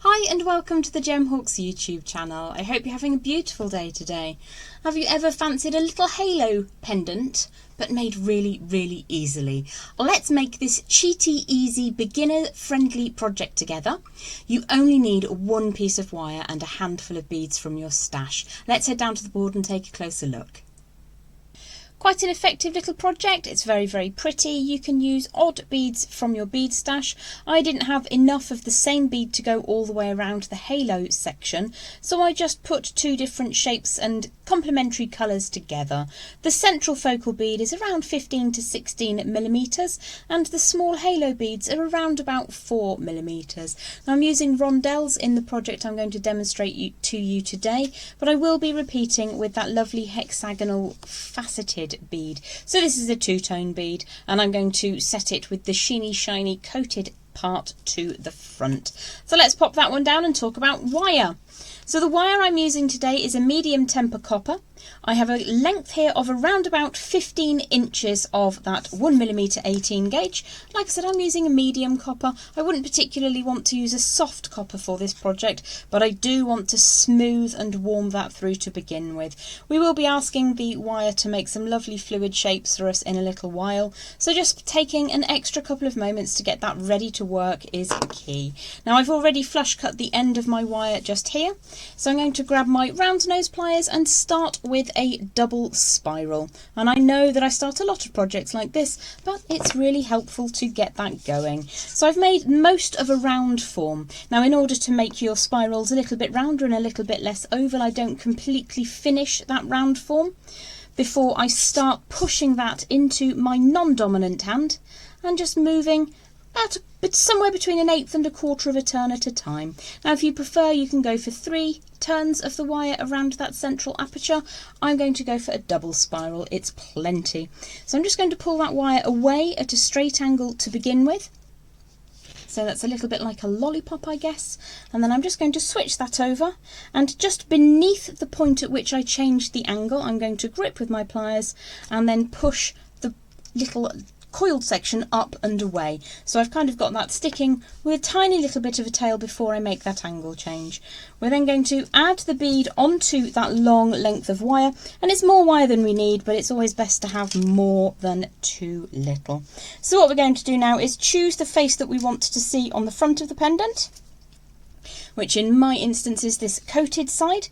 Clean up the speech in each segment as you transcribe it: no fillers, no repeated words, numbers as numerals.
Hi and welcome to the Gemhawks YouTube channel. I hope you're having a beautiful day today. Have you ever fancied a little halo pendant but made really easily? Let's make this cheaty, easy, beginner friendly project together. You only need one piece of wire and a handful of beads from your stash. Let's head down to the board and take a closer look. Quite an effective little project. It's very pretty. You can use odd beads from your bead stash. I didn't have enough of the same bead to go all the way around the halo section, so I just put two different shapes and complementary colours together. The central focal bead is around 15 to 16 millimeters, and the small halo beads are around about 4 millimeters. Now I'm using rondelles in the project I'm going to demonstrate to you today, but I will be repeating with that lovely hexagonal faceted bead. So this is a two-tone bead, and I'm going to set it with the sheeny shiny coated part to the front. So let's pop that one down and talk about wire. So the wire I'm using today is a medium temper copper. I have a length here of around about 15 inches of that 1mm 18 gauge. Like I said, I'm using a medium copper. I wouldn't particularly want to use a soft copper for this project, but I do want to smooth and warm that through to begin with. We will be asking the wire to make some lovely fluid shapes for us in a little while, so just taking an extra couple of moments to get that ready to work is key. Now I've already flush cut the end of my wire just here, so I'm going to grab my round nose pliers and start with a double spiral. And I know that I start a lot of projects like this, but it's really helpful to get that going. So I've made most of a round form. Now in order to make your spirals a little bit rounder and a little bit less oval, I don't completely finish that round form before I start pushing that into my non-dominant hand and just moving but somewhere between 1/8 and 1/4 of a turn at a time. Now if you prefer, you can go for 3 turns of the wire around that central aperture. I'm going to go for a double spiral. It's plenty. So I'm just going to pull that wire away at a straight angle to begin with. So that's a little bit like a lollipop, I guess. And then I'm just going to switch that over, and just beneath the point at which I changed the angle, I'm going to grip with my pliers and then push the little coiled section up and away. So I've kind of got that sticking with a tiny little bit of a tail before I make that angle change. We're then going to add the bead onto that long length of wire, and it's more wire than we need, but it's always best to have more than too little. So what we're going to do now is choose the face that we want to see on the front of the pendant, which in my instance is this coated side,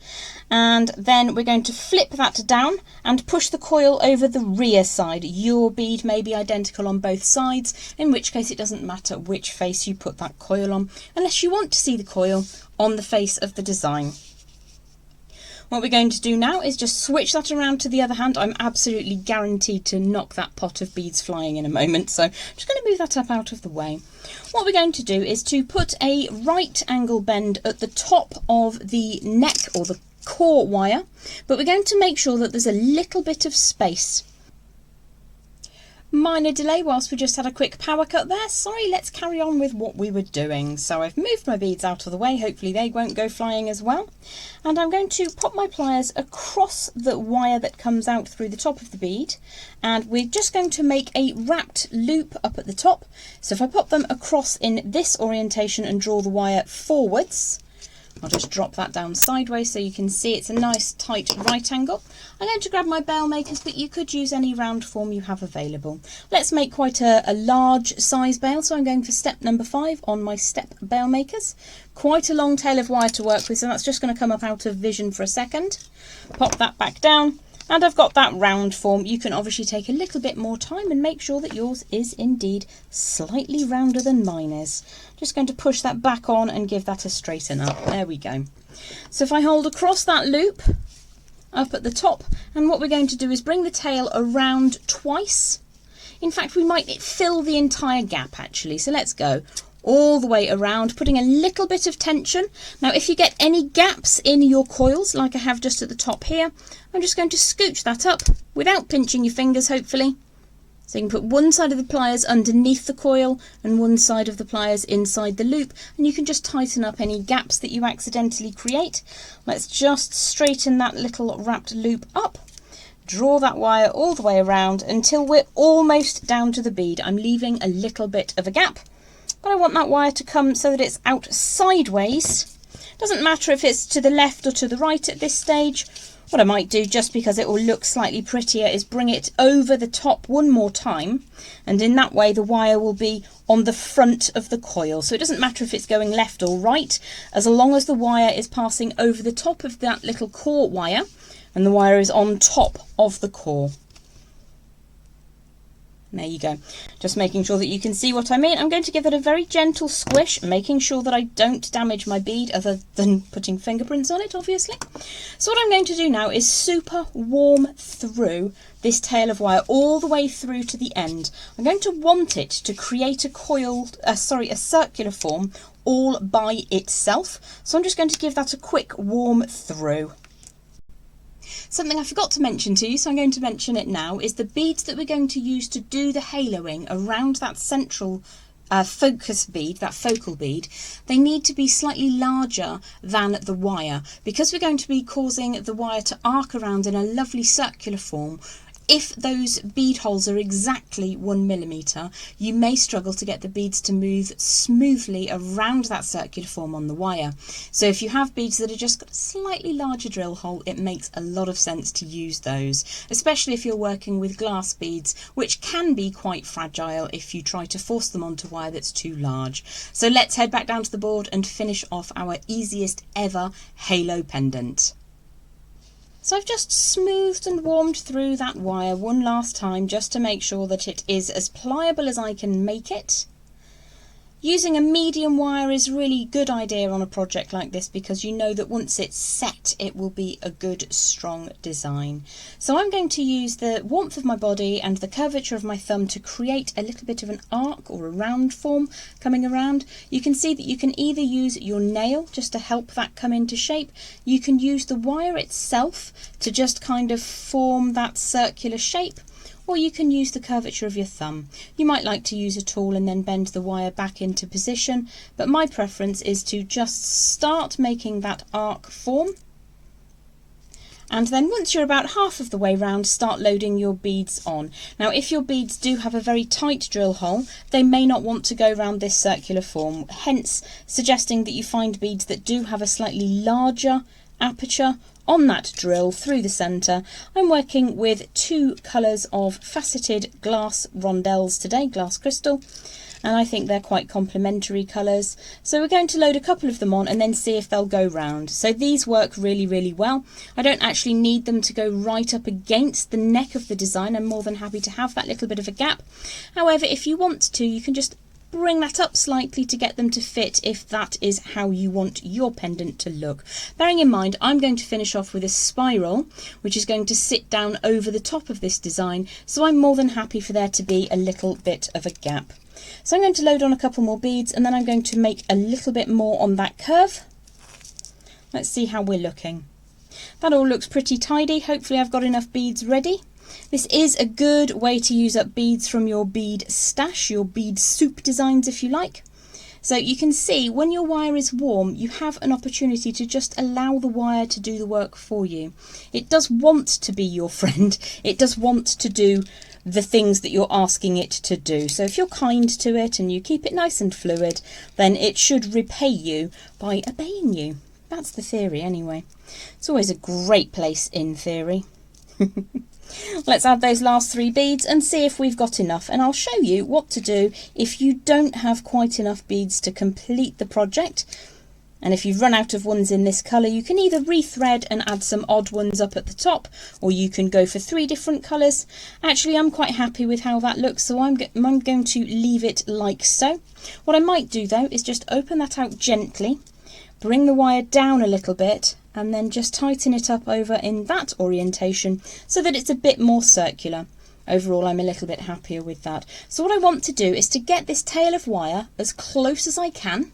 and then we're going to flip that down and push the coil over the rear side. Your bead may be identical on both sides, in which case it doesn't matter which face you put that coil on, unless you want to see the coil on the face of the design. What we're going to do now is just switch that around to the other hand. I'm absolutely guaranteed to knock that pot of beads flying in a moment, so I'm just going to move that up out of the way. What we're going to do is to put a right angle bend at the top of the neck or the core wire, but we're going to make sure that there's a little bit of space. Minor delay whilst we just had a quick power cut there. Sorry, let's carry on with what we were doing. So I've moved my beads out of the way, hopefully they won't go flying as well. And I'm going to pop my pliers across the wire that comes out through the top of the bead, and we're just going to make a wrapped loop up at the top. So if I pop them across in this orientation and draw the wire forwards, I'll just drop that down sideways so you can see it's a nice tight right angle. I'm going to grab my bail makers, but you could use any round form you have available. Let's make quite a large size bail, so I'm going for step number 5 on my step bail makers. Quite a long tail of wire to work with, so that's just going to come up out of vision for a second. Pop that back down, and I've got that round form. You can obviously take a little bit more time and make sure that yours is indeed slightly rounder than mine is. Just going to push that back on and give that a straighten up. There we go. So if I hold across that loop up at the top, and what we're going to do is bring the tail around twice. In fact, we might fill the entire gap actually. So let's go all the way around, putting a little bit of tension. Now if you get any gaps in your coils, like I have just at the top here, I'm just going to scooch that up without pinching your fingers, hopefully. So you can put one side of the pliers underneath the coil and one side of the pliers inside the loop, and you can just tighten up any gaps that you accidentally create. Let's just straighten that little wrapped loop up. Draw that wire all the way around until we're almost down to the bead. I'm leaving a little bit of a gap, but I want that wire to come so that it's out sideways. Doesn't matter if it's to the left or to the right at this stage. What I might do, just because it will look slightly prettier, is bring it over the top one more time, and in that way the wire will be on the front of the coil. So it doesn't matter if it's going left or right, as long as the wire is passing over the top of that little core wire and the wire is on top of the core. There you go. Just making sure that you can see what I mean. I'm going to give it a very gentle squish, making sure that I don't damage my bead other than putting fingerprints on it, obviously. So what I'm going to do now is super warm through this tail of wire all the way through to the end. I'm going to want it to create a circular form all by itself. So I'm just going to give that a quick warm through. Something I forgot to mention to you, so I'm going to mention it now, is the beads that we're going to use to do the haloing around that central focus bead, that focal bead. They need to be slightly larger than the wire, because we're going to be causing the wire to arc around in a lovely circular form. If those bead holes are exactly 1mm, you may struggle to get the beads to move smoothly around that circular form on the wire. So if you have beads that are just got a slightly larger drill hole, it makes a lot of sense to use those, especially if you're working with glass beads, which can be quite fragile if you try to force them onto wire that's too large. So let's head back down to the board and finish off our easiest ever halo pendant. So I've just smoothed and warmed through that wire one last time just to make sure that it is as pliable as I can make it. Using a medium wire is really a good idea on a project like this, because you know that once it's set it will be a good strong design. So I'm going to use the warmth of my body and the curvature of my thumb to create a little bit of an arc or a round form coming around. You can see that you can either use your nail just to help that come into shape, you can use the wire itself to just kind of form that circular shape, or you can use the curvature of your thumb. You might like to use a tool and then bend the wire back into position, but my preference is to just start making that arc form, and then once you're about half of the way round, start loading your beads on. Now if your beads do have a very tight drill hole, they may not want to go round this circular form, hence suggesting that you find beads that do have a slightly larger aperture on that drill through the centre. I'm working with two colours of faceted glass rondelles today, glass crystal, and I think they're quite complementary colours. So we're going to load a couple of them on and then see if they'll go round. So these work really well. I don't actually need them to go right up against the neck of the design. I'm more than happy to have that little bit of a gap. However, if you want to, you can just bring that up slightly to get them to fit if that is how you want your pendant to look. Bearing in mind, I'm going to finish off with a spiral which is going to sit down over the top of this design, so I'm more than happy for there to be a little bit of a gap. So I'm going to load on a couple more beads and then I'm going to make a little bit more on that curve. Let's see how we're looking. That all looks pretty tidy. Hopefully I've got enough beads ready. This is a good way to use up beads from your bead stash, your bead soup designs if you like. So you can see when your wire is warm, you have an opportunity to just allow the wire to do the work for you. It does want to be your friend. It does want to do the things that you're asking it to do. So if you're kind to it and you keep it nice and fluid, then it should repay you by obeying you. That's the theory anyway. It's always a great place in theory. Let's add those last three beads and see if we've got enough, and I'll show you what to do if you don't have quite enough beads to complete the project. And if you've run out of ones in this colour, you can either rethread and add some odd ones up at the top, or you can go for 3 different colours. Actually, I'm quite happy with how that looks, so I'm going to leave it like so. What I might do though is just open that out gently, bring the wire down a little bit, and then just tighten it up over in that orientation so that it's a bit more circular. Overall, I'm a little bit happier with that. So what I want to do is to get this tail of wire as close as I can,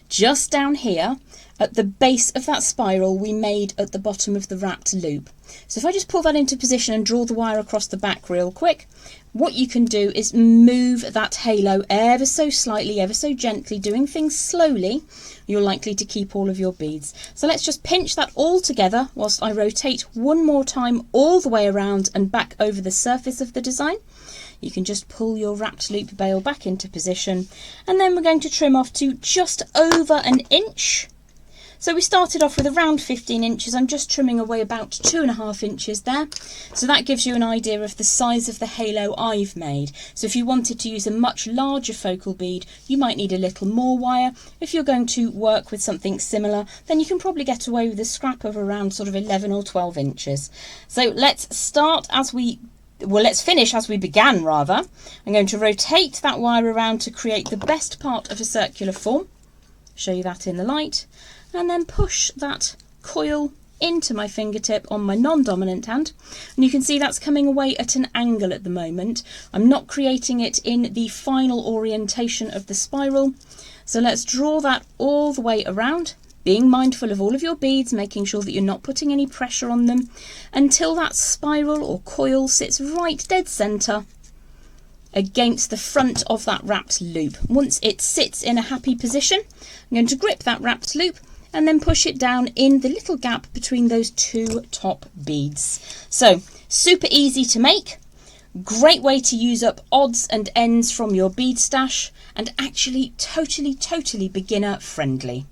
just down here at the base of that spiral we made at the bottom of the wrapped loop. So if I just pull that into position and draw the wire across the back real quick, what you can do is move that halo ever so slightly, ever so gently, doing things slowly. You're likely to keep all of your beads. So let's just pinch that all together whilst I rotate one more time all the way around and back over the surface of the design. you can just pull your wrapped loop bail back into position, and then we're going to trim off to just over an inch. So we started off with around 15 inches. I'm just trimming away about 2.5 inches there. So that gives you an idea of the size of the halo I've made. So if you wanted to use a much larger focal bead, you might need a little more wire. If you're going to work with something similar, then you can probably get away with a scrap of around sort of 11 or 12 inches. So let's finish as we began rather. I'm going to rotate that wire around to create the best part of a circular form. Show you that in the light. And then push that coil into my fingertip on my non-dominant hand, and you can see that's coming away at an angle at the moment. I'm not creating it in the final orientation of the spiral, so let's draw that all the way around, being mindful of all of your beads, making sure that you're not putting any pressure on them, until that spiral or coil sits right dead centre against the front of that wrapped loop. Once it sits in a happy position, I'm going to grip that wrapped loop and then push it down in the little gap between those two top beads. So super easy to make, great way to use up odds and ends from your bead stash, and actually totally beginner friendly.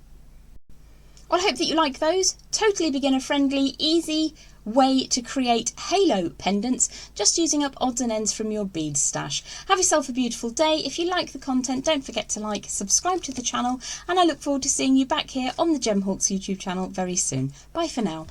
Well, I hope that you like those. Totally beginner friendly, easy way to create halo pendants just using up odds and ends from your bead stash. Have yourself a beautiful day. If you like the content, don't forget to like, subscribe to the channel, and I look forward to seeing you back here on the Gemhawks YouTube channel very soon. Bye for now.